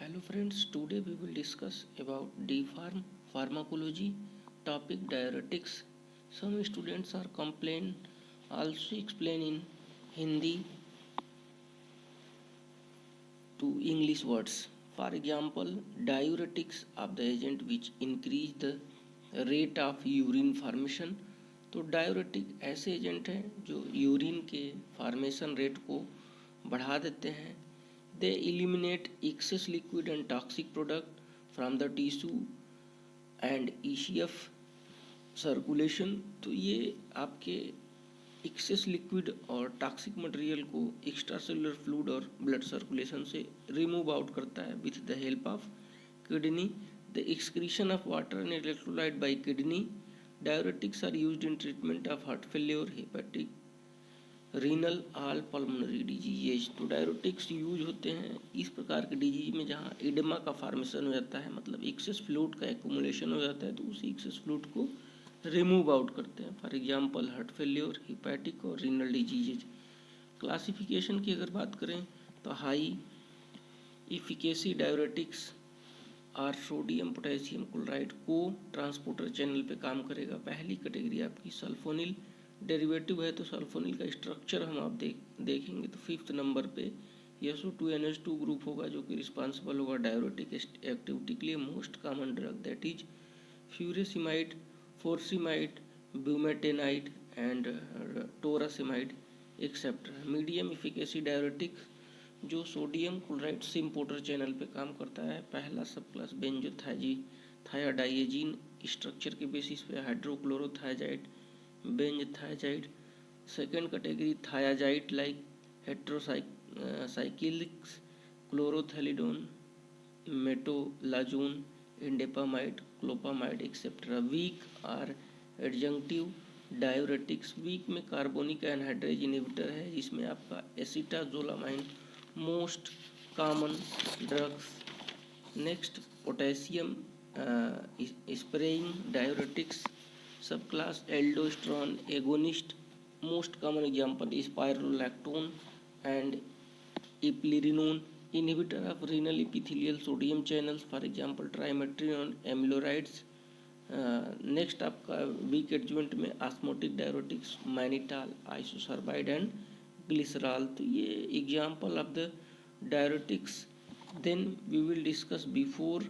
Hello friends, today we will discuss about D-Pharm pharmacology topic diuretics. Some students are also explain in Hindi to English words. For example, diuretics are the agent which increase the rate of urine formation. तो diuretic ऐसे agent हैं जो urine के formation rate को बढ़ा देते हैं. They eliminate excess liquid and toxic product from the tissue and ECF circulation. तो ये आपके एक्सेस लिक्विड और टॉक्सिक मटेरियल को एक्स्ट्रा सेलुलर फ्लूइड और ब्लड सर्कुलेशन से रिमूव आउट करता है with the help of kidney. The excretion of water and electrolyte by kidney. Diuretics are used in treatment of heart failure, hepatic, renal, all pulmonary disease. तो diuretics use होते हैं इस प्रकार के disease में जहाँ एडेमा का फॉर्मेशन हो जाता है, मतलब एक्सेस फ्लूइड का एक्यूमुलेशन हो जाता है, तो उसी एक्सेस फ्लूइड को रिमूव आउट करते हैं. For example heart failure, hepatic और रीनल डिजीजेज. क्लासिफिकेशन की अगर बात करें तो हाई इफिकेसी डायूरेटिक्स और सोडियम पोटेशियम क्लोराइड को ट्रांसपोर्टर चैनल पे काम करेगा. पहली कैटेगरी आपकी सल्फोनिल डेरिवेटिव है, तो सल्फोनिल का स्ट्रक्चर हम आप देखेंगे तो 5th नंबर पे SO2NH2 ग्रुप होगा जो कि रिस्पॉन्सिबल होगा डायूरेटिक एक्टिविटी के लिए. Most common drug that is furosemide, furosemide, bumetanide and torasemide etcetera. Medium efficacy diuretic जो सोडियम क्लोराइड सिम्पोर्टर चैनल पे काम करता है. पहला सब क्लास बेंजोथायाडाइएजीन स्ट्रक्चर के बेसिस पे hydrochlorothiazide, benzthiazide. Second category thiazide like heterocyclics, chlorthalidone, metolazone, indapamide, clopamide etcetera. Weak और adjunctive diuretics. Weak में कार्बोनिक एनहाइड्रेज इनहिबिटर है जिसमें आपका acetazolamide most common drugs. Next potassium sparing diuretics sub class aldosterone agonist. Most common example spironolactone and eplerenone. Inhibitor of renal epithelial sodium channels for example triamterene, amilorides. Next आपका weak adjuvant में osmotic diuretics, mannitol, isosorbide and glycerol. तो ये example of the diuretics. Then we will discuss before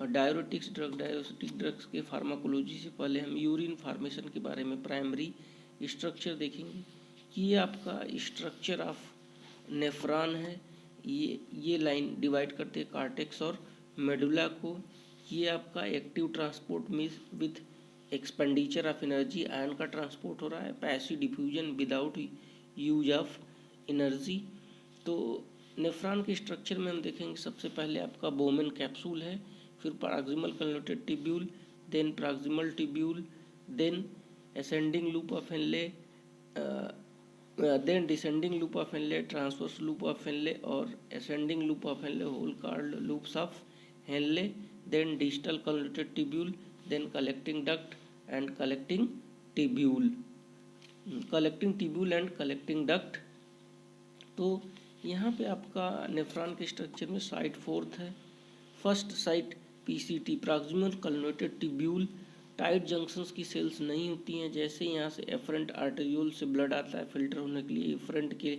diuretics drug. Diuretic drugs के pharmacology से पहले हम urine formation के बारे में प्राइमरी स्ट्रक्चर देखेंगे. ये आपका स्ट्रक्चर ऑफ नेफ्रॉन है. ये लाइन डिवाइड करते हैं कार्टेक्स और मेडुला को. ये आपका active transport means with expenditure of energy, ion का ट्रांसपोर्ट हो रहा है. Passive diffusion without use of energy. तो नेफ्रॉन के स्ट्रक्चर में हम देखेंगे सबसे पहले आपका बोमेन कैप्सूल है, फिर proximal converted tubule, then proximal tubule, then ascending loop of Henle, then descending loop of Henle, transverse loop of Henle और ascending loop of Henle, whole called loops of Henle. Then distal converted tubule, then collecting duct and collecting tubule. Collecting tubule and collecting duct. तो यहाँ पे आपका nephron के structure में site 4th है. First sight PCT proximal converted tubule. Tight junctions की sales नहीं होती हैं. जैसे यहाँ से एफरेंट आर्टेरियोल से ब्लड आता है फिल्टर होने के लिए, एफरेंट के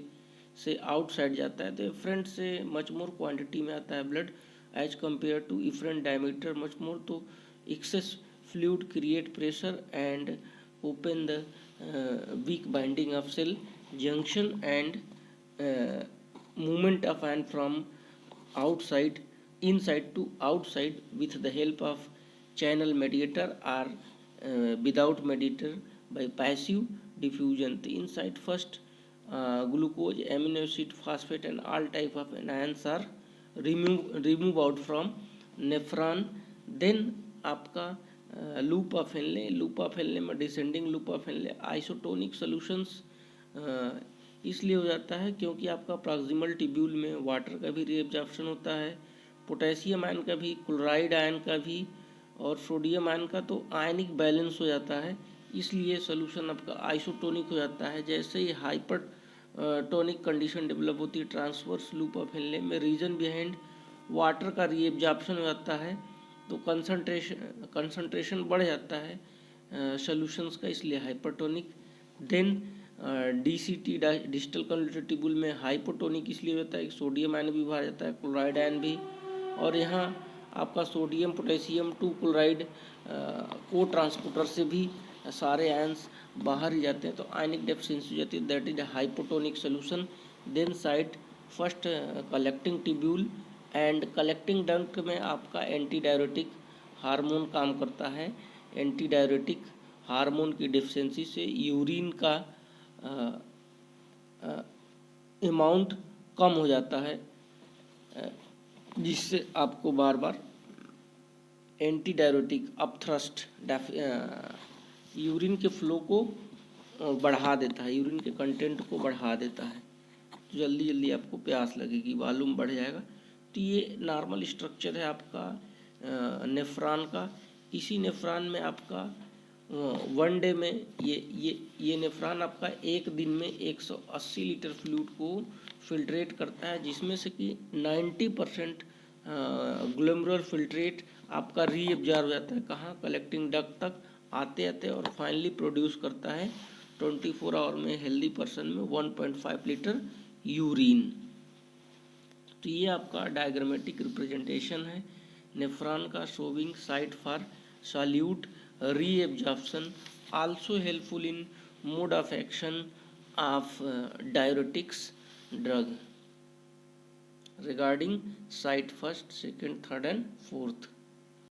से आउटसाइड जाता है, तो एफरेंट से मच मोर क्वांटिटी में आता है blood as compare to afferent diameter much more. तो excess fluid create pressure and open the weak binding of cell junction and movement of ion from outside inside to outside with the help of channel mediator or without mediator by passive diffusion. तो inside first glucose, amino acid, phosphate and all type of anions are remove out from nephron. Then आपका loop of Henle. Loop of Henle में descending loop of Henle isotonic solutions इसलिए हो जाता है क्योंकि आपका proximal tubule में water का भी रीएब्जॉर्प्शन होता है, पोटेशियम आयन का भी, क्लोराइड आयन का भी और सोडियम आयन का. तो आयनिक बैलेंस हो जाता है, इसलिए सोल्यूशन आपका आइसोटोनिक हो जाता है. जैसे ही हाइपर टोनिक कंडीशन डेवलप होती है ट्रांसवर्स लूप ऑफ हेनले में, रीजन बिहाइंड वाटर का रीएब्जॉर्प्शन हो जाता है, तो कंसंट्रेशन बढ़ जाता है सॉल्यूशंस का, इसलिए hypertonic. Then DCT digital converter tubule में हाइपोटोनिक इसलिए होता है, सोडियम आयन भी बाहर जाता है, क्लोराइड आयन भी, और यहाँ आपका सोडियम पोटेशियम 2 क्लोराइड को ट्रांसपोर्टर से भी सारे आयंस बाहर ही जाते हैं, तो आयनिक डेफिशिएंसी हो जाती है, that is hypotonic solution. Then site first collecting tubule and collecting duct में आपका एंटी डायरेटिक हार्मोन काम करता है। एंटी डायरेटिक हार्मोन की डेफिशिएंसी से यूरिन का अमाउंट कम हो जाता है, जिससे आपको बार बार एंटी डायरेटिक अपथ्रस्ट यूरिन के फ्लो को बढ़ा देता है, यूरिन के कंटेंट को बढ़ा देता है, तो जल्दी जल्दी आपको प्यास लगेगी, वॉल्यूम बढ़ जाएगा। तो ये नॉर्मल स्ट्रक्चर है आपका नेफ्रॉन का। इसी नेफ्रॉन में आपका वन डे में ये नेफ्रॉन आपका एक दिन में 180 लीटर फ्लूइड को फिल्ट्रेट करता है, जिसमें से कि 90% ग्लोमेरुलर फिल्ट्रेट आपका रीअब्जॉर्ब हो जाता है, कहाँ, कलेक्टिंग डक्ट तक आते आते, और फाइनली प्रोड्यूस करता है 24 आवर में हेल्दी पर्सन में 1.5 लीटर यूरिन। तो ये आपका डायग्रामेटिक रिप्रेजेंटेशन है नेफ्रॉन का, showing site for solute reabsorption, also helpful in mode of action of diuretics drug regarding site first, second, third and fourth.